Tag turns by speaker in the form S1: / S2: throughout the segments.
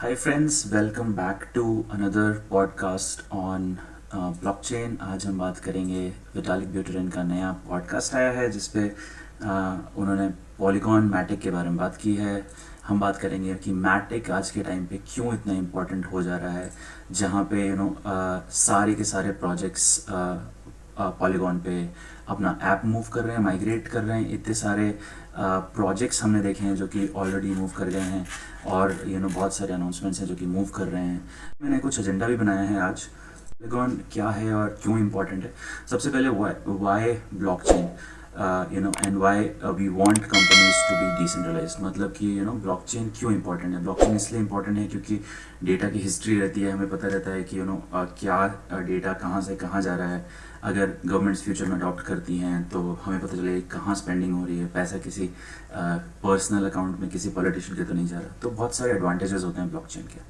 S1: Hi friends, welcome back to another podcast on blockchain। आज हम बात करेंगे विटालिक ब्यूटेरिन का नया पॉडकास्ट आया है जिसपे उन्होंने पॉलीगॉन मैटिक के बारे में बात की है। हम बात करेंगे कि मैटिक आज के टाइम पे क्यों इतना इम्पोर्टेंट हो जा रहा है, जहाँ पे सारे के सारे प्रोजेक्ट्स पॉलीगॉन पे अपना ऐप मूव कर रहे हैं, माइग्रेट कर रहे हैं। इतने सारे प्रोजेक्ट्स हमने देखे हैं जो कि ऑलरेडी मूव कर गए हैं और बहुत सारे अनाउंसमेंट्स हैं जो कि मूव कर रहे हैं। मैंने कुछ एजेंडा भी बनाया है आज। पॉलीगॉन क्या है और क्यों इम्पोर्टेंट है। सबसे पहले why blockchain and why we want companies to be decentralized. मतलब कि ब्लॉकचेन क्यों इंपॉर्टेंट है। ब्लॉकचेन इसलिए इंपॉर्टेंट है क्योंकि डेटा की हिस्ट्री रहती है, हमें पता रहता है कि क्या डेटा कहाँ से कहाँ जा रहा है। अगर गवर्नमेंट्स फ्यूचर में अडॉप्ट करती हैं तो हमें पता चले कहाँ स्पेंडिंग हो रही है, पैसा किसी पर्सनल अकाउंट में किसी पॉलिटिशियन के तो नहीं जा रहा। तो बहुत सारे एडवांटेजेस होते हैं ब्लॉकचेन के,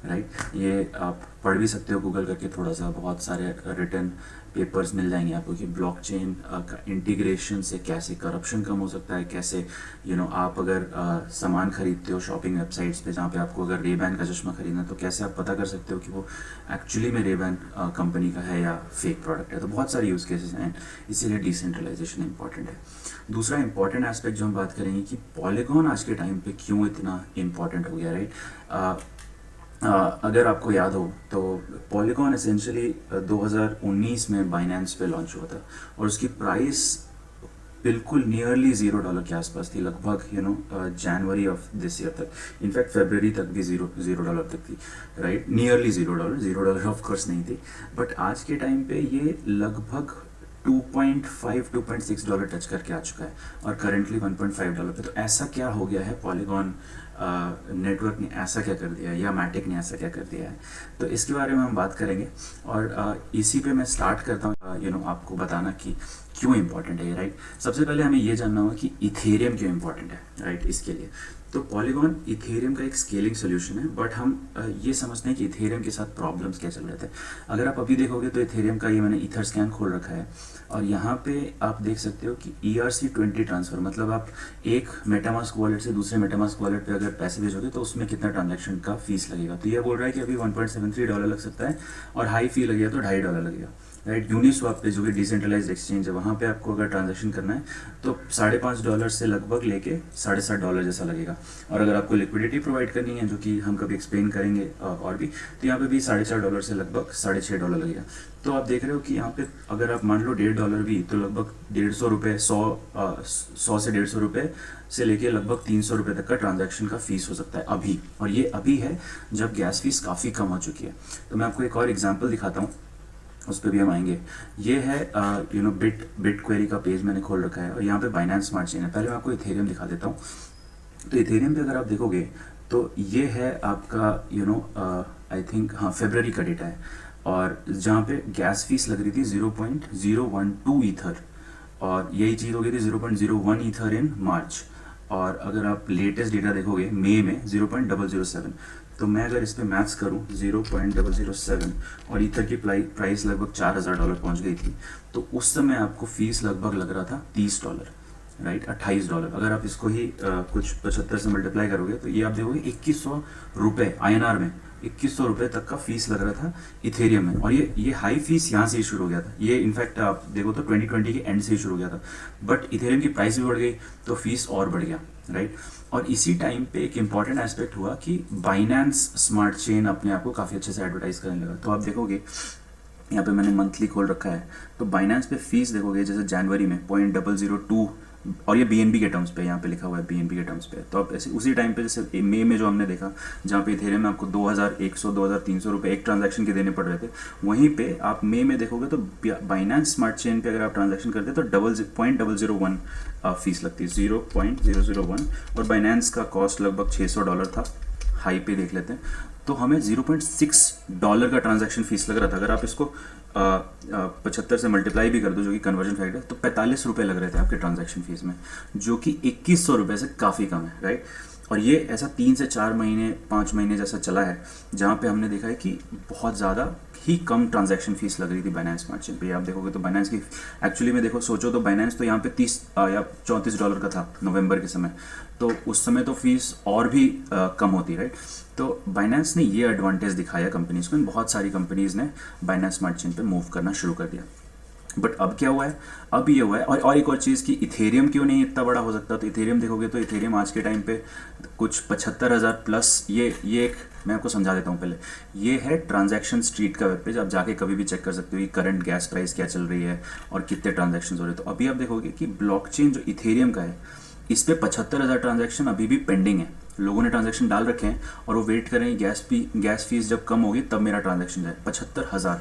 S1: राइट। ये आप पढ़ भी सकते हो गूगल करके थोड़ा सा, बहुत सारे रिटन पेपर्स मिल जाएंगे आपको कि ब्लॉकचेन का इंटीग्रेशन से कैसे करप्शन कम हो सकता है, कैसे आप अगर सामान खरीदते हो शॉपिंग वेबसाइट्स पे, जहाँ पे आपको अगर रेबैन का चश्मा खरीदना है तो कैसे आप पता कर सकते हो कि वो एक्चुअली में रेबैन कंपनी का है या फेक प्रोडक्ट है। तो बहुत सारे यूज़ केसेस हैं, इसीलिए डिसेंट्रलाइजेशन इंपॉर्टेंट है। दूसरा इंपॉर्टेंट एस्पेक्ट जो हम बात करेंगे कि पॉलीगॉन आज के टाइम पे क्यों इतना इम्पॉर्टेंट हो गया, राइट। अगर आपको याद हो तो पॉलीगॉन एसेंशियली 2019 में बाइनेंस पे लॉन्च हुआ था और उसकी प्राइस बिल्कुल नियरली $0 के आसपास थी, लगभग जनवरी ऑफ दिस ईयर तक। इनफैक्ट फरवरी तक भी $0 तक थी, राइट। नियरली $0 ऑफ कोर्स नहीं थी, बट आज के टाइम पे ये लगभग 2.5-2.6 डॉलर टच करके आ चुका है और करेंटली $1.5 पे। तो ऐसा क्या हो गया है, पॉलीगॉन नेटवर्क ने ऐसा क्या कर दिया है या मैटिक ने ऐसा क्या कर दिया है, तो इसके बारे में हम बात करेंगे। और इसी पे मैं स्टार्ट करता हूँ आपको बताना कि क्यों इम्पोर्टेंट है ये, राइट। सबसे पहले हमें ये जानना होगा कि इथेरियम क्यों इम्पोर्टेंट है, राइट। इसके लिए तो पॉलीगॉन इथेरियम का एक स्केलिंग सोल्यूशन है, बट हम ये समझते हैं कि इथेरियम के साथ प्रॉब्लम्स क्या चल रहे थे। अगर आप अभी देखोगे तो इथेरियम का ये मैंने ईथर स्कैन खोल रखा है और यहाँ पे आप देख सकते हो कि ERC20 ट्रांसफ़र, मतलब आप एक मेटामास्क वॉलेट से दूसरे मेटामास्क वॉलेट पे अगर पैसे भेजोगे तो उसमें कितना ट्रांजैक्शन का फीस लगेगा। तो ये बोल रहा है कि अभी $1.73 लग सकता है और हाई फी लगेगा तो $2.5 लगेगा, राइट। यूनिस्वैप पे जो कि डिसेंट्रलाइज्ड एक्सचेंज है, वहाँ पे आपको अगर ट्रांजैक्शन करना है तो $5.5 से लगभग लेके $7.5 जैसा लगेगा। और अगर आपको लिक्विडिटी प्रोवाइड करनी है, जो कि हम कभी एक्सप्लेन करेंगे और भी, तो यहाँ पे भी $4.5 से लगभग $6.5 लगेगा। तो आप देख रहे हो कि यहाँ पे अगर आप मान लो $1.5 भी, तो लगभग 150 रुपये, 100 से 150 रुपये से लेके लगभग 300 रुपये तक का ट्रांजैक्शन का फीस हो सकता है अभी। और ये अभी है जब गैस फीस काफ़ी कम हो चुकी है। तो मैं आपको एक और एग्जाम्पल दिखाता हूँ, उस पर भी हम आएंगे। ये है बिट क्वेरी का पेज मैंने खोल रखा है और यहाँ पे बाइनेंस स्मार्ट चेन है। पहले मैं आपको इथेरियम दिखा देता हूँ। तो इथेरियम पे अगर आप देखोगे तो ये है आपका आई थिंक हाँ फरवरी का डेटा है, और जहाँ पे गैस फीस लग रही थी 0.012 ईथर, और यही चीज़ हो गई थी 0.01 ईथर इन मार्च। और अगर आप लेटेस्ट डेटा देखोगे मई में 0.007। तो मैं अगर इस पर मैथ्स करूँ 0.007 और ईथर की प्राइस लगभग $4,000 पहुँच गई थी, तो उस समय आपको फीस लगभग लग रहा था $30, राइट, $28। अगर आप इसको ही कुछ 75 से मल्टीप्लाई करोगे तो ये आप देखोगे 2100 रुपये INR में 2100 रुपये तक का फीस लग रहा था इथेरियम में। और ये हाई फीस यहाँ से ही शुरू हो गया था। ये इनफैक्ट आप देखो तो 2020 के एंड से ही शुरू हो गया था, बट इथेरियम की प्राइस भी बढ़ गई तो फीस और बढ़ गया, राइट। और इसी टाइम पे एक इंपॉर्टेंट एस्पेक्ट हुआ कि बाइनेंस स्मार्ट चेन अपने आप को काफ़ी अच्छे से एडवर्टाइज करने लगा। तो आप देखोगे यहाँ पे मैंने मंथली खोल रखा है, तो बाइनेंस पे फीस देखोगे जैसे जनवरी में 0.002, और ये BNB के टर्म्स पे यहाँ पे लिखा हुआ है, BNB के टर्म्स पे। तो आप ऐसे उसी टाइम पे जैसे मई में जो हमने देखा, जहाँ पे इथेरियम में आपको 2100-2300 रुपये एक ट्रांजैक्शन के देने पड़ रहे थे, वहीं पे आप मई में देखोगे तो बाइनेंस स्मार्ट चेन पे अगर आप ट्रांजैक्शन करते तो 0.001 फीस लगती है, 0.001। और बाइनेंस का कॉस्ट लगभग $600 था। हाई पे देख लेते हैं तो हमें $0.6 का ट्रांजैक्शन फीस लग रहा था। अगर आप इसको 75 से मल्टीप्लाई भी कर दो, जो कि कन्वर्जन फैक्टर है, तो $45 लग रहे थे आपके ट्रांजैक्शन फीस में, जो कि $2100 से काफ़ी कम है, राइट। और ये ऐसा 3 से 4 महीने 5 महीने जैसा चला है, जहाँ पे हमने देखा है कि बहुत ज़्यादा ही कम ट्रांजैक्शन फीस लग रही थी बाइनेंस स्मार्ट चेन पे। आप देखोगे तो बाइनेंस की एक्चुअली में देखो सोचो तो बाइनेंस तो यहाँ पे 30 या $34 का था नवंबर के समय, तो उस समय तो फीस और भी कम होती, राइट। तो बाइनेंस ने ये एडवांटेज दिखाया कंपनीज़ को, बहुत सारी कंपनीज़ ने बाइनेंस स्मार्ट चेन पे मूव करना शुरू कर दिया। बट अब क्या हुआ है, अब ये हुआ है, और एक और चीज़ कि इथेरियम क्यों नहीं इतना बड़ा हो सकता। तो इथेरियम देखोगे तो इथेरियम आज के टाइम पे कुछ 75,000 प्लस, ये एक मैं आपको समझा देता हूँ पहले। ये है ट्रांजैक्शन स्ट्रीट का वेब पेज, आप जाके कभी भी चेक कर सकते हो कि करंट गैस प्राइस क्या चल रही है और कितने ट्रांजैक्शन हो रहे हैं। तो अभी आप देखोगे कि ब्लॉकचेन जो इथेरियम का है, इस पर 75,000 ट्रांजैक्शन अभी भी पेंडिंग है। लोगों ने ट्रांजैक्शन डाल रखे हैं और वो वेट कर रहे हैं गैस फीस जब कम होगी तब मेरा ट्रांजैक्शन जाए। 75,000।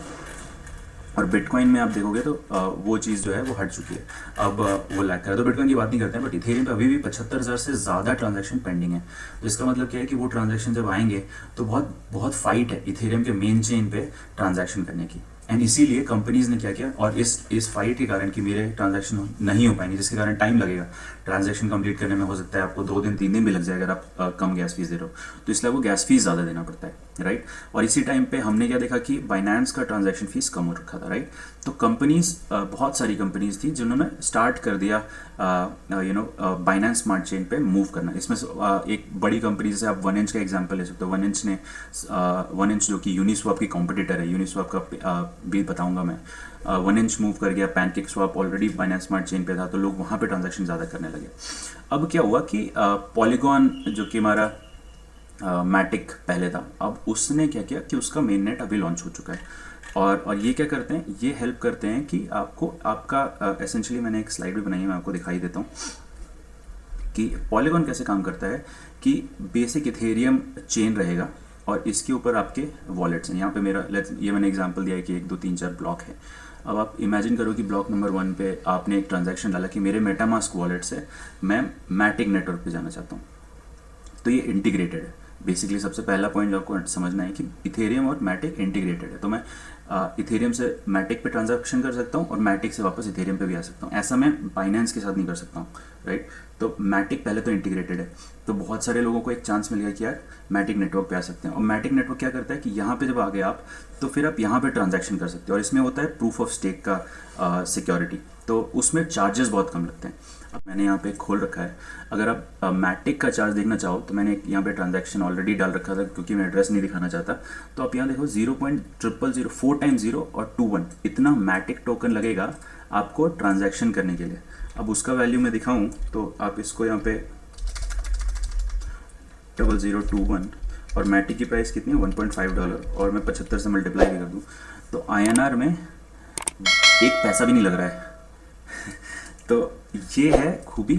S1: और बिटकॉइन में आप देखोगे तो वो चीज़ जो है वो हट चुकी है, अब वो लैग कर रहा है। तो बिटकॉइन की बात नहीं करते हैं, बट इथेरियम पे अभी भी 75,000 से ज़्यादा ट्रांजैक्शन पेंडिंग है। तो इसका मतलब क्या है कि वो ट्रांजैक्शन जब आएंगे तो बहुत बहुत फाइट है इथेरियम के मेन चेन पे ट्रांजैक्शन करने की। एंड इसीलिए कंपनीज़ ने क्या किया, और इस फाइट के कारण कि मेरे ट्रांजैक्शन नहीं हो पाएंगे, जिसके कारण टाइम लगेगा ट्रांजैक्शन कंप्लीट करने में, हो सकता है आपको 2 दिन 3 दिन भी लग जाए अगर आप कम गैस फीस दे रहे हो, तो इसलिए आपको गैस फीस ज़्यादा देना पड़ता है, राइट। और इसी टाइम पे हमने क्या देखा कि बाइनेंस का ट्रांजैक्शन फीस कम हो रखा था, राइट। तो कंपनीज बहुत सारी कंपनीज थी जिन्होंने स्टार्ट कर दिया बाइनेंस स्मार्ट चेन पे मूव करना। इसमें एक बड़ी कंपनी जैसे आप 1inch का एग्जांपल ले सकते हो। 1inch जो कि यूनिस्वैप की कॉम्पिटिटर है, यूनिस्वैप का भी बताऊंगा मैं। 1inch मूव कर गया, pancake swap already Binance smart chain पे था, तो लोग वहाँ पे ट्रांजैक्शन ज़्यादा करने लगे। अब क्या हुआ कि पॉलीगॉन जो कि हमारा मैटिक पहले था, अब उसने क्या किया कि उसका मेन नेट अभी लॉन्च हो चुका है। और ये क्या करते हैं, ये हेल्प करते हैं कि आपको आपका एसेंशियली मैंने एक स्लाइड भी बनाई है, मैं आपको दिखाई देता हूँ कि पॉलीगॉन कैसे काम करता है। कि बेसिक इथेरियम चेन रहेगा और इसके ऊपर आपके वॉलेट्स हैं। यहाँ पे ये मैंने एग्जांपल दिया है कि 1 2 3 4 ब्लॉक है। अब आप इमेजिन करो कि ब्लॉक नंबर 1 पे आपने एक ट्रांजैक्शन डाला कि मेरे मेटामास्क वॉलेट से मैं मैटिक नेटवर्क पे जाना चाहता हूँ, तो ये इंटीग्रेटेड है। बेसिकली सबसे पहला पॉइंट जो आपको समझना है कि इथेरियम और मैटिक इंटीग्रेटेड है। तो मैं इथेरियम से मैटिक पे ट्रांजैक्शन कर सकता हूँ और मैटिक से वापस इथेरियम पे भी आ सकता हूँ। ऐसा मैं बाइनेंस के साथ नहीं कर सकता हूँ, राइट। तो मैटिक पहले तो इंटीग्रेटेड है, तो बहुत सारे लोगों को एक चांस मिल गया कि यार मैटिक नेटवर्क पे आ सकते हैं। और मैटिक नेटवर्क क्या करता है कि यहाँ पे जब आ गए आप, तो फिर आप यहाँ पे ट्रांजैक्शन कर सकते हो। और इसमें होता है प्रूफ ऑफ स्टेक का सिक्योरिटी, तो उसमें चार्जेस बहुत कम लगते हैं। अब मैंने यहाँ पे खोल रखा है, अगर आप मैटिक का चार्ज देखना चाहो तो मैंने यहाँ पे ट्रांजैक्शन ऑलरेडी डाल रखा था क्योंकि मैं एड्रेस नहीं दिखाना चाहता। तो आप यहाँ देखो 0.000 4 टाइम्स 0 और 2 1 इतना मैटिक टोकन लगेगा आपको ट्रांजैक्शन करने के लिए। अब उसका वैल्यू मैं दिखाऊं तो आप इसको यहाँ पे 0021 और मैटिक की प्राइस कितनी है $1.5 और मैं 75 से मल्टीप्लाई भी कर दूँ तो INR में 1 पैसा भी नहीं लग रहा है। तो ये है खूबी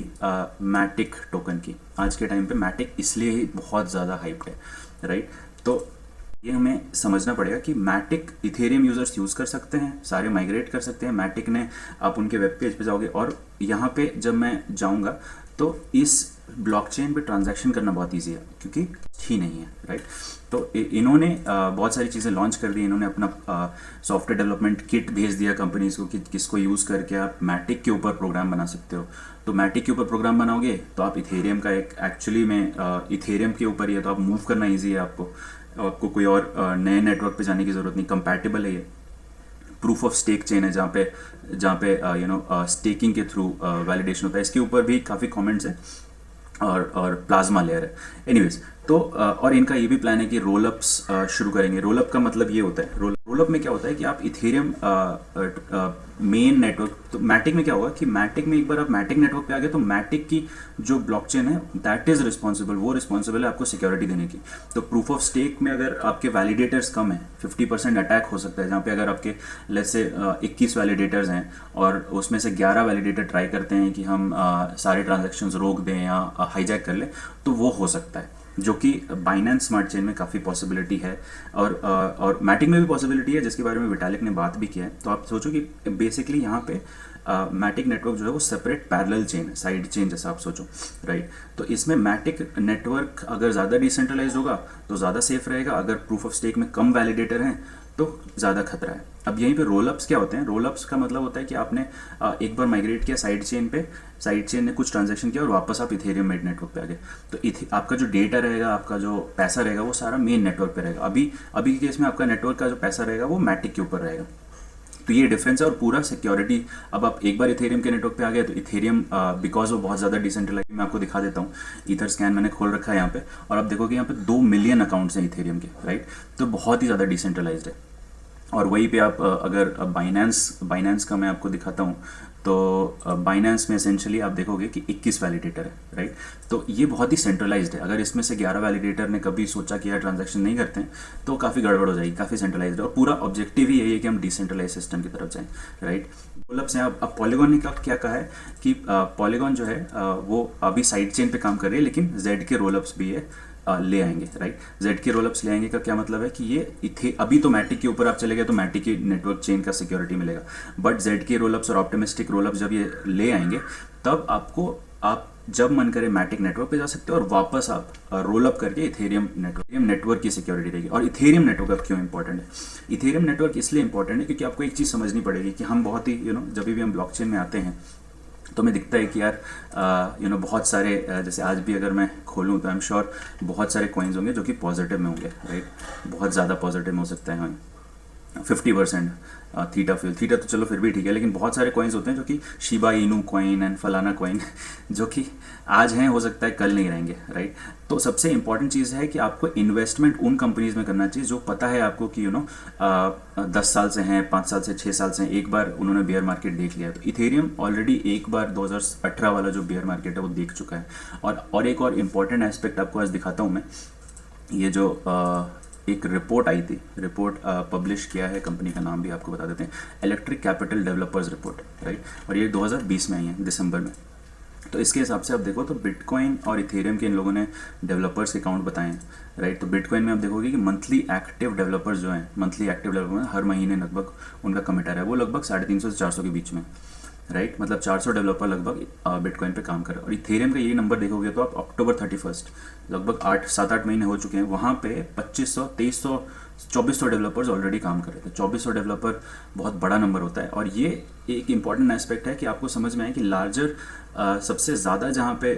S1: मैटिक टोकन की। आज के टाइम पे मैटिक इसलिए ही बहुत ज़्यादा हाइप्ड है, राइट। तो ये हमें समझना पड़ेगा कि मैटिक इथेरियम यूज़र्स यूज़ कर सकते हैं, सारे माइग्रेट कर सकते हैं मैटिक ने। आप उनके वेब पेज पे जाओगे और यहाँ पे जब मैं जाऊँगा तो इस ब्लॉकचेन पे ट्रांजैक्शन करना बहुत इजी है क्योंकि ही नहीं है, राइट। तो इन्होंने बहुत सारी चीज़ें लॉन्च कर दी। इन्होंने अपना सॉफ्टवेयर डेवलपमेंट किट भेज दिया कंपनीज को कि किसको यूज़ करके आप मैटिक के ऊपर प्रोग्राम बना सकते हो। तो मैटिक के ऊपर प्रोग्राम बनाओगे तो आप इथेरियम का एक एक्चुअली में इथेरियम के ऊपर ही है, तो आप मूव करना ईजी है। आपको कोई और नए नेटवर्क पे जाने की ज़रूरत नहीं, कंपैटिबल है ये। प्रूफ ऑफ स्टेक चेन है जहाँ पे स्टेकिंग के थ्रू वैलिडेशन होता है। इसके ऊपर भी काफ़ी कमेंट्स हैं और प्लाज्मा लेयर है। एनीवेज, तो और इनका ये भी प्लान है कि रोलअप्स शुरू करेंगे। रोलअप का मतलब ये होता है, रोलअप में क्या होता है कि आप इथेरियम मेन नेटवर्क, तो मैटिक में क्या होगा कि मैटिक में एक बार आप मैटिक नेटवर्क पे आ गए तो मैटिक की जो ब्लॉकचेन है दैट इज रिस्पॉन्सिबल, वो रिस्पॉन्सिबल है आपको सिक्योरिटी देने की। तो प्रूफ ऑफ स्टेक में अगर आपके वैलिडेटर्स कम है 50% अटैक हो सकता है, जहाँ पे अगर आपके लेट्स से 21 वैलिडेटर्स हैं और उसमें से 11 वैलिडेटर ट्राई करते हैं कि हम सारे ट्रांजेक्शन्स रोक दें या हाईजैक कर लें, तो वो हो सकता है, जो कि बाइनेंस स्मार्ट चेन में काफ़ी पॉसिबिलिटी है और मैटिक में भी पॉसिबिलिटी है, जिसके बारे में विटालिक ने बात भी किया है। तो आप सोचो कि बेसिकली यहाँ पे मैटिक नेटवर्क जो है वो सेपरेट पैरेलल चेन है, साइड चेन जैसा आप सोचो, राइट। तो इसमें मैटिक नेटवर्क अगर ज़्यादा डिसेंट्रलाइज होगा तो ज़्यादा सेफ रहेगा, अगर प्रूफ ऑफ स्टेक में कम वैलिडेटर हैं तो ज़्यादा खतरा है। अब यहीं पे रोल अप्स क्या होते हैं? रोल अप्स का मतलब होता है कि आपने एक बार माइग्रेट किया साइड चेन पे, साइड चेन ने कुछ ट्रांजैक्शन किया और वापस आप इथेरियम मेड नेटवर्क पे आ गए। तो आपका जो डेटा रहेगा, आपका जो पैसा रहेगा, वो सारा मेन नेटवर्क पे रहेगा। अभी अभी के केस में आपका नेटवर्क का जो पैसा रहेगा वो मैटिक के ऊपर रहेगा। तो ये डिफरेंस है। और पूरा सिक्योरिटी, अब आप एक बार इथेरियम के नेटवर्क पे आ गए तो इथेरियम बिकॉज वो बहुत ज़्यादा डिसेंट्रलाइज, मैं आपको दिखा देता हूँ। ईथर स्कैन मैंने खोल रखा है यहाँ पे, और आप देखोगे यहाँ पे 2 मिलियन अकाउंट्स हैं इथेरियम के, राइट। तो बहुत ही ज़्यादा डिसेंट्रलाइज्ड है। और वहीं पे आप अगर बाइनेंस का मैं आपको दिखाता हूँ, तो बाइनेंस में एसेंशियली आप देखोगे कि 21 वैलिडेटर है, राइट। तो ये बहुत ही सेंट्रलाइज्ड है। अगर इसमें से 11 वैलिडेटर ने कभी सोचा कि यार ट्रांजैक्शन नहीं करते हैं, तो काफ़ी गड़बड़ हो जाएगी, काफ़ी सेंट्रलाइज्ड है। और पूरा ऑब्जेक्टिव ही यही है कि हम डिसेंट्रलाइज सिस्टम की तरफ जाएं, राइट। रोल अप्स हैं। अब पॉलीगॉन ने क्या कहा है कि पॉलीगॉन जो है वो अभी साइड चेन पे काम कर रही है, लेकिन जेड के रोल अप्स भी है ले आएंगे, राइट। जेड के रोल अप्स ले आएंगे का क्या मतलब है कि ये अभी तो मैटिक के ऊपर आप चले गए तो मैटिक की नेटवर्क चेन का सिक्योरिटी मिलेगा, बट जेड के रोल अप्स और ऑप्टिमिस्टिक रोल अप्स जब ये ले आएंगे, तब आप जब मन करे मैटिक नेटवर्क पे जा सकते हो और वापस आप रोल अप करके इथेरियम नेटवर्क की सिक्योरिटी रहेगी। और इथेरियम नेटवर्क अब क्यों इंपॉर्टेंट है? इथेरियम नेटवर्क इसलिए इंपॉर्टेंट है क्योंकि आपको एक चीज़ समझनी पड़ेगी कि हम बहुत ही जब भी हम ब्लॉकचेन में आते हैं तो हमें दिखता है कि यार बहुत सारे जैसे आज भी अगर मैं खोलूँ तो आई एम श्योर बहुत सारे कॉइन्स होंगे जो कि पॉजिटिव में होंगे, राइट। बहुत ज़्यादा पॉजिटिव में हो सकता है, 50%। थीटा तो चलो फिर भी ठीक है, लेकिन बहुत सारे कॉइन्स होते हैं जो कि शिबा इनू कॉइन एंड फलाना कॉइन जो कि आज हैं, हो सकता है कल नहीं रहेंगे, राइट। तो सबसे इंपॉर्टेंट चीज़ है कि आपको इन्वेस्टमेंट उन कंपनीज में करना चाहिए जो पता है आपको कि 10 साल से हैं, 5 साल से, 6 साल से हैं, एक बार उन्होंने बेयर मार्केट देख लिया है। तो इथेरियम ऑलरेडी एक बार 2018 वाला जो बेयर मार्केट है वो देख चुका है। और एक और इम्पॉर्टेंट एस्पेक्ट आपको आज दिखाता हूँ मैं। ये जो एक रिपोर्ट आई थी, रिपोर्ट पब्लिश किया है, कंपनी का नाम भी आपको बता देते हैं, electric capital developers report, right. और ये 2020 में आई है, दिसंबर में। तो इसके हिसाब से आप देखो तो बिटकॉइन और इथेरियम के इन लोगों ने डेवलपर्स के अकाउंट बताए हैं, राइट। तो बिटकॉइन में आप देखोगे कि मंथली एक्टिव डेवलपर्स जो हैं, मंथली एक्टिव डेवलपर हर महीने लगभग उनका कमिटर है वो लगभग 350 से 400 के बीच में, राइट। मतलब 400 डेवलपर लगभग बिटकॉइन पे काम कर रहे हैं। और इथेरियम का यही नंबर देखोगे तो आप अक्टूबर 31 लगभग 7-8 महीने हो चुके हैं, वहाँ पे 2500, 2300, 2400 डेवलपर्स ऑलरेडी काम कर रहे थे। 2400 डेवलपर बहुत बड़ा नंबर होता है। और ये एक इंपॉर्टेंट एस्पेक्ट है कि आपको समझ में आए कि लार्जर सबसे ज़्यादा जहाँ पे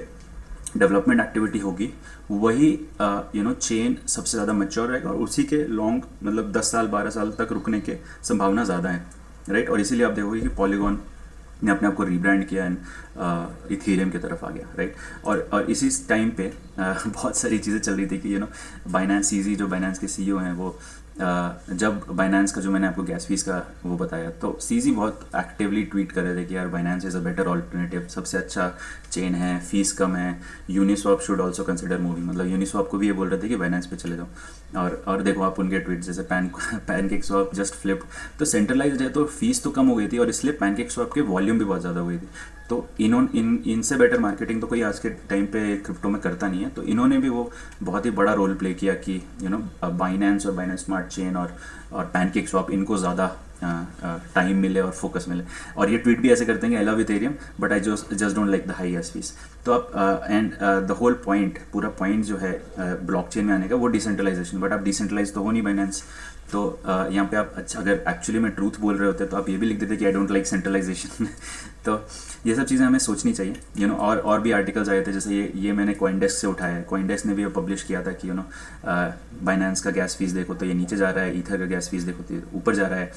S1: डेवलपमेंट एक्टिविटी होगी वही चेन सबसे ज़्यादा मैच्योर रहेगा और उसी के लॉन्ग मतलब 10 साल 12 साल तक रुकने के संभावना ज़्यादा है, राइट। और इसीलिए आप देखोगे कि पॉलीगॉन ने अपने आप को रीब्रांड किया एंड इथेरियम की तरफ आ गया, राइट। और इसी टाइम पे बहुत सारी चीज़ें चल रही थी कि बाइनेंस सीजी जो बाइनेंस के सीईओ हैं वो जब बाइनेंस का जो मैंने आपको गैस फीस का वो बताया तो सीजी बहुत एक्टिवली ट्वीट कर रहे थे कि यार Binance is a better alternative, सबसे अच्छा चेन है, फीस कम है, Uniswap should also consider moving. मतलब यूनिस्वैप को भी ये बोल रहे थे कि बाइनेंस पे चले जाओ। और देखो आप उनके ट्वीट जैसे पैनकेक स्वैप जस्ट फ्लिप्ड, तो सेंट्रलाइज्ड है तो फीस तो कम हो गई थी और इसलिए पैनकेक स्वैप के वॉल्यूम भी बहुत ज़्यादा हो गई थी। तो इनसे बेटर मार्केटिंग तो कोई आज के टाइम पे क्रिप्टो में करता नहीं है। तो इन्होंने भी वो बहुत ही बड़ा रोल प्ले किया कि बाइनेंस और बाइनेंस स्मार्ट चेन और पैनकेक स्वैप इनको ज़्यादा टाइम मिले और फोकस मिले। और ये ट्वीट भी ऐसे करते हैं कि I love Ethereum but I just don't like the high gas fees. तो आप एंड द होल पॉइंट, पूरा पॉइंट जो है ब्लॉकचेन में आने का वो डिसेंट्रलाइजेशन, बट आप डिसेंट्रलाइज तो हो नहीं बाइनेंस। तो यहाँ पे आप अगर एक्चुअली में ट्रूथ बोल रहे होते तो आप ये भी लिख देते कि आई डोंट लाइक सेंट्रलाइजेशन। तो ये सब चीज़ें हमें सोचनी चाहिए। और भी आर्टिकल्स आए थे, जैसे ये मैंने कॉइनडेस्क से उठाया है। कॉइनडेस्क ने भी पब्लिश किया था कि बाइनेंस का गैस फीस देखो तो ये नीचे जा रहा है, ईथर का गैस फीस देखो तो ऊपर जा रहा है,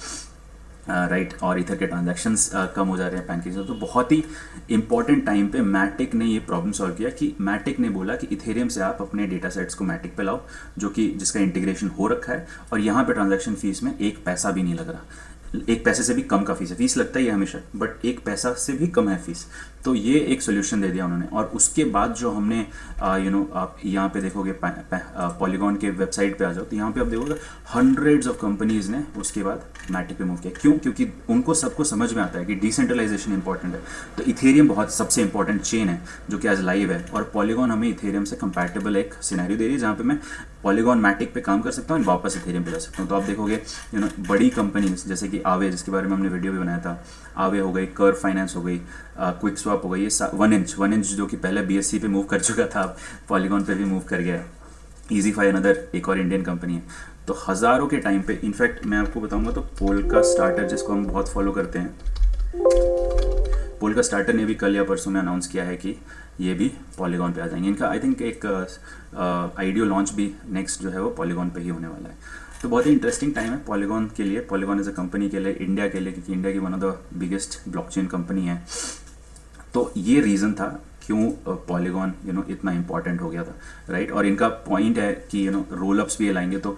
S1: राइट। और इथर के ट्रांजैक्शंस कम हो जा रहे हैं पैनकेक से। तो बहुत ही इंपॉर्टेंट टाइम पे मैटिक ने ये प्रॉब्लम सॉल्व किया कि मैटिक ने बोला कि इथेरियम से आप अपने डेटा सेट्स को मैटिक पे लाओ, जो कि जिसका इंटीग्रेशन हो रखा है और यहाँ पे ट्रांजैक्शन फीस में 1 पैसा भी नहीं लग रहा, 1 पैसे से भी कम का फीस लगता ही है हमेशा, बट 1 पैसा से भी कम है फीस। तो ये एक सोल्यूशन दे दिया उन्होंने। और उसके बाद जो हमने आप यहाँ पे देखोगे पॉलीगॉन के वेबसाइट पे आ जाओ तो यहाँ पे आप देखोगे हंड्रेड्स ऑफ कंपनीज ने उसके बाद मैटिक पे मूव किया। क्यों? क्योंकि उनको सबको समझ में आता है कि डिसेंट्रलाइजेशन इंपॉर्टेंट है। तो इथेरियम बहुत सबसे इंपॉर्टेंट चेन है जो कि आज लाइव है, और पॉलीगॉन हमें इथेरियम से कंपैटिबल एक सिनेरियो दे रही है जहाँ पे मैं पॉलीगॉन मैटिक पे काम कर सकता हूँ और वापस इथेरियम पे जा सकता हूँ। तो आप देखोगे बड़ी कंपनीज जैसे कि आवे, जिसके बारे में हमने वीडियो भी बनाया था, आवे हो गई, कर्व फाइनेंस हो गई, क्विक स्वैप हो गई, ये 1inch जो कि पहले BSC पे मूव कर चुका था, पॉलीगॉन पे भी मूव कर गया है, ईजीफाई अनदर एक और इंडियन कंपनी है। तो हज़ारों के टाइम पे, इनफैक्ट मैं आपको बताऊंगा तो पोल्का स्टार्टर जिसको हम बहुत फॉलो करते हैं, पोल्का स्टार्टर ने भी कल या परसों में अनाउंस किया है कि ये भी पॉलीगॉन पे आ जाएंगे। इनका आई थिंक एक आईडीओ लॉन्च भी नेक्स्ट जो है वो पॉलीगॉन पे ही होने वाला है। तो बहुत ही इंटरेस्टिंग टाइम है पॉलीगॉन के लिए, पॉलीगॉन एज अ कंपनी के लिए, इंडिया के लिए, क्योंकि इंडिया की one of the biggest blockchain company है। तो ये रीज़न था क्यों पॉलीगॉन इतना इंपॉर्टेंट हो गया था, राइट। और इनका पॉइंट है कि रोल अप्स भी लाएंगे। तो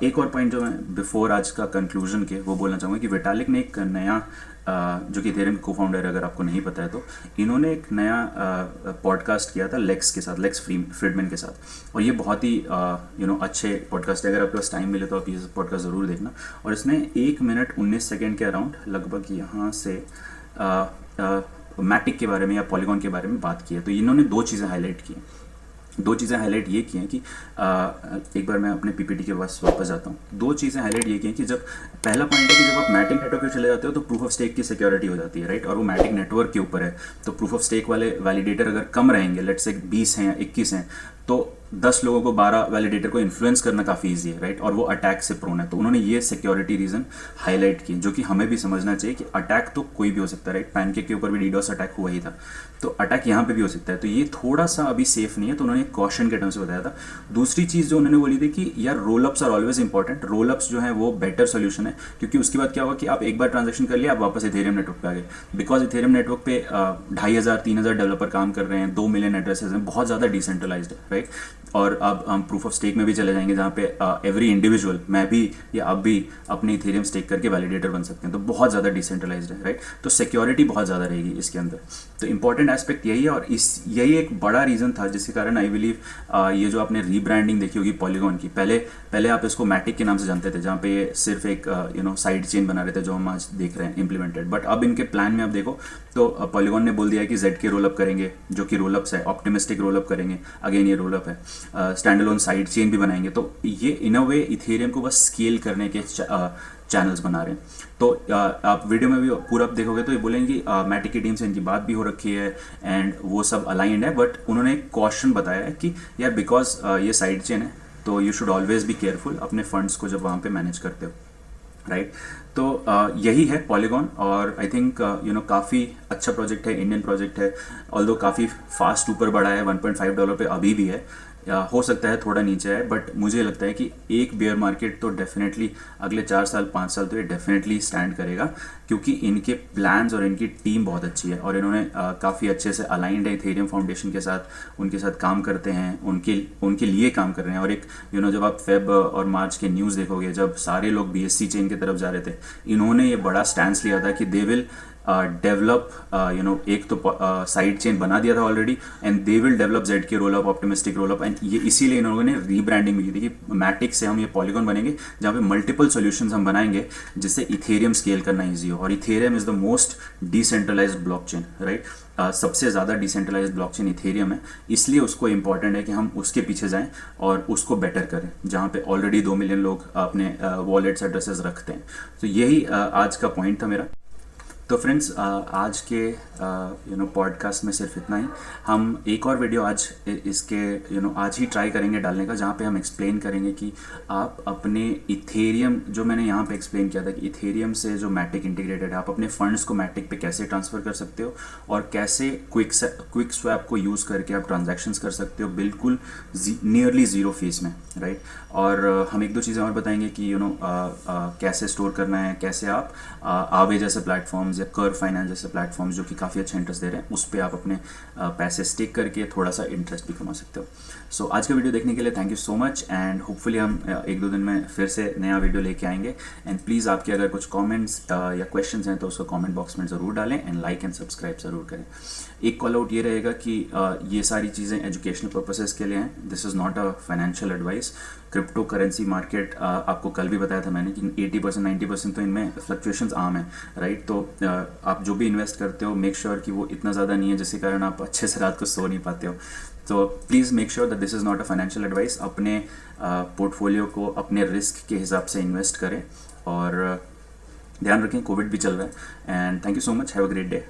S1: एक और पॉइंट जो मैं बिफोर आज का कंक्लूजन के वो बोलना चाहूँगा कि विटालिक ने एक नया जो कि इथेरियम को फाउंडर है, अगर आपको नहीं पता है तो इन्होंने एक नया पॉडकास्ट किया था लेक्स के साथ, लेक्स फ्रीडमैन के साथ। और ये बहुत ही अच्छे पॉडकास्ट है, अगर आपके पास टाइम मिले तो आप ये पॉडकास्ट ज़रूर देखना। और इसने 1 मिनट 19 सेकेंड के अराउंड लगभग यहाँ से मैटिक के बारे में या पॉलीगॉन के बारे में बात की है। तो इन्होंने दो चीज़ें हाईलाइट की ये की हैं कि एक बार मैं अपने पीपीटी के पास वापस जाता हूँ। दो चीज़ें हाईलाइट ये की हैं कि जब पहला पॉइंट है कि जब आप मैटिक नेटवर्क पे चले जाते हो तो प्रूफ ऑफ स्टेक की सिक्योरिटी हो जाती है, राइट। और वो मैटिक नेटवर्क के ऊपर है, तो प्रूफ ऑफ स्टेक वाले वैलिडेटर अगर कम रहेंगे, लेट्स से 20 हैं या 21 हैं, तो 10 लोगों को 12 वैलिडेटर को इन्फ्लुएंस करना काफ़ी ईजी है, राइट। और वो अटैक से प्रोन है। तो उन्होंने ये सिक्योरिटी रीज़न हाईलाइट की, जो कि हमें भी समझना चाहिए कि अटैक तो कोई भी हो सकता है, राइट। पैनकेक के ऊपर भी डीडोस अटैक हुआ ही था, तो अटैक यहाँ पे भी हो सकता है। तो ये थोड़ा सा अभी सेफ नहीं है, तो उन्होंने कॉशन के टर्म से बताया था। दूसरी चीज़ जो उन्होंने बोली थी कि यार roll ups are always important, roll ups जो है वो बेटर सोल्यूशन है, क्योंकि उसके बाद क्या होगा कि आप एक बार ट्रांजेक्शन कर लिया, आप वापस इथेरियम नेटवर्क पे आ गए। बिकॉज इथेरियम नेटवर्क पे 2500-3000 डेवलपर काम कर रहे हैं, 2 मिलियन एड्रेसेस हैं, बहुत ज़्यादा डिसेंट्रलाइज्ड है, राइट। और अब हम प्रूफ ऑफ स्टेक में भी चले जाएंगे, जहाँ पे एवरी इंडिविजुअल, मैं भी या आप भी अपने इथेरियम स्टेक करके वैलिडेटर बन सकते हैं। तो बहुत ज़्यादा डिसेंट्रलाइज्ड है, राइट। तो सिक्योरिटी बहुत ज़्यादा रहेगी इसके अंदर। तो इंपॉर्टेंट एस्पेक्ट यही है, और यही एक बड़ा रीज़न था जिसके कारण आई बिलीव ये जो आपने रीब्रांडिंग देखी होगी पॉलीगॉन की, पहले आप इसको मैटिक के नाम से जानते थे, जहाँ पे ये सिर्फ एक साइड चेन बना रहे थे, जो हम आज देख रहे हैं इम्प्लीमेंटेड। बट अब इनके प्लान में आप देखो तो पॉलीगॉन ने बोल दिया है कि जेड के रोलअप करेंगे, जो कि रोलअप्स है, ऑप्टिमिस्टिक रोलअप करेंगे, अगेन ये रोलअप है, स्टैंड अलोन साइड चेन भी बनाएंगे। तो ये इन अ वे इथेरियम को बस स्केल करने के चैनल्स बना रहे हैं। तो आप वीडियो में भी पूरा देखोगे तो ये बोलेंगे कि मैटिक की टीम से इनकी बात भी हो रखी है एंड वो सब अलाइंड है। बट उन्होंने एक कॉशन बताया है कि यार बिकॉज ये साइड चेन है, तो you should always be careful अपने फंड्स को जब वहाँ पे मैनेज करते हो, राइट। तो यही है पॉलीगॉन, और आई थिंक काफ़ी अच्छा प्रोजेक्ट है, इंडियन प्रोजेक्ट है। ऑल्दो काफ़ी फास्ट ऊपर बढ़ा है, $1.5 पे अभी भी है, हो सकता है थोड़ा नीचे है, बट मुझे लगता है कि एक बेयर मार्केट तो डेफिनेटली अगले 4 साल 5 साल तो ये डेफिनेटली स्टैंड करेगा, क्योंकि इनके प्लान्स और इनकी टीम बहुत अच्छी है, और इन्होंने काफ़ी अच्छे से अलाइंड है इथेरियम फाउंडेशन के साथ, उनके साथ काम करते हैं, उनके लिए काम कर रहे हैं। और एक जब आप फेब और मार्च के न्यूज़ देखोगे, जब सारे लोग BSC चेन की तरफ जा रहे थे, इन्होंने ये बड़ा स्टैंड लिया था कि दे विल डेवलप एक तो साइड चेन बना दिया था already, and they will develop Z के रोलअप, ऑप्टिमिस्टिक रोलअप। एंड ये इसीलिए इन्होंने रीब्रांडिंग भी की थी कि मैटिक से हम ये पॉलीगॉन बनेंगे, जहाँ पे मल्टीपल सॉल्यूशंस हम बनाएंगे जिससे इथेरियम स्केल करना ईजी हो। और Ethereum is the most decentralized blockchain, right. सबसे ज़्यादा डिसेंट्रलाइज्ड ब्लॉकचेन इथेरियम है, इसलिए उसको इंपॉर्टेंट है कि हम उसके पीछे जाएं और उसको बेटर करें, जहाँ पे ऑलरेडी 2 मिलियन लोग अपने वॉलेट्स एड्रेसेस रखते हैं। तो यही आज का पॉइंट था मेरा। तो फ्रेंड्स, आज के पॉडकास्ट में सिर्फ इतना ही। हम एक और वीडियो आज इसके आज ही ट्राई करेंगे डालने का, जहाँ पे हम एक्सप्लेन करेंगे कि आप अपने इथेरियम, जो मैंने यहाँ पे एक्सप्लेन किया था कि इथेरियम से जो मैटिक इंटीग्रेटेड है, आप अपने फंड्स को मैटिक पे कैसे ट्रांसफ़र कर सकते हो, और कैसे क्विक स्वैप को यूज़ करके आप ट्रांजैक्शंस कर सकते हो बिल्कुल नियरली ज़ीरो फीस में, राइट। और हम एक दो चीज़ें और बताएंगे कि कैसे स्टोर करना है, कैसे आप आवे जैसे प्लेटफॉर्म्स या कर्व फाइनेंस जैसे प्लेटफॉर्म्स जो कि काफ़ी अच्छा इंटरेस्ट दे रहे हैं, उस पर आप अपने पैसे स्टेक करके थोड़ा सा इंटरेस्ट भी कमा सकते हो। सो आज का वीडियो देखने के लिए thank you so much, and hopefully हम 1-2 दिन में फिर से नया वीडियो लेके आएंगे। एंड प्लीज़ आपके अगर कुछ कमेंट्स या क्वेश्चंस हैं तो उसको कमेंट बॉक्स में ज़रूर डालें, एंड लाइक एंड सब्सक्राइब ज़रूर करें। एक कॉल आउट ये रहेगा कि ये सारी चीज़ें एजुकेशनल पर्पसेस के लिए हैं, this is not a financial advice. Crypto currency market आपको कल भी बताया था मैंने कि 80% 90% तो इनमें फ्लक्चुएशंस आम है, राइट। तो आप जो भी इन्वेस्ट करते हो, मेक श्योर कि वो इतना ज़्यादा नहीं है जिसके कारण आप अच्छे से रात को सो नहीं पाते हो। तो please make sure that this is not a financial advice. अपने पोर्टफोलियो को अपने रिस्क के हिसाब से इन्वेस्ट करें, और ध्यान रखें कोविड भी चल रहा है। And thank you so much, have a great day.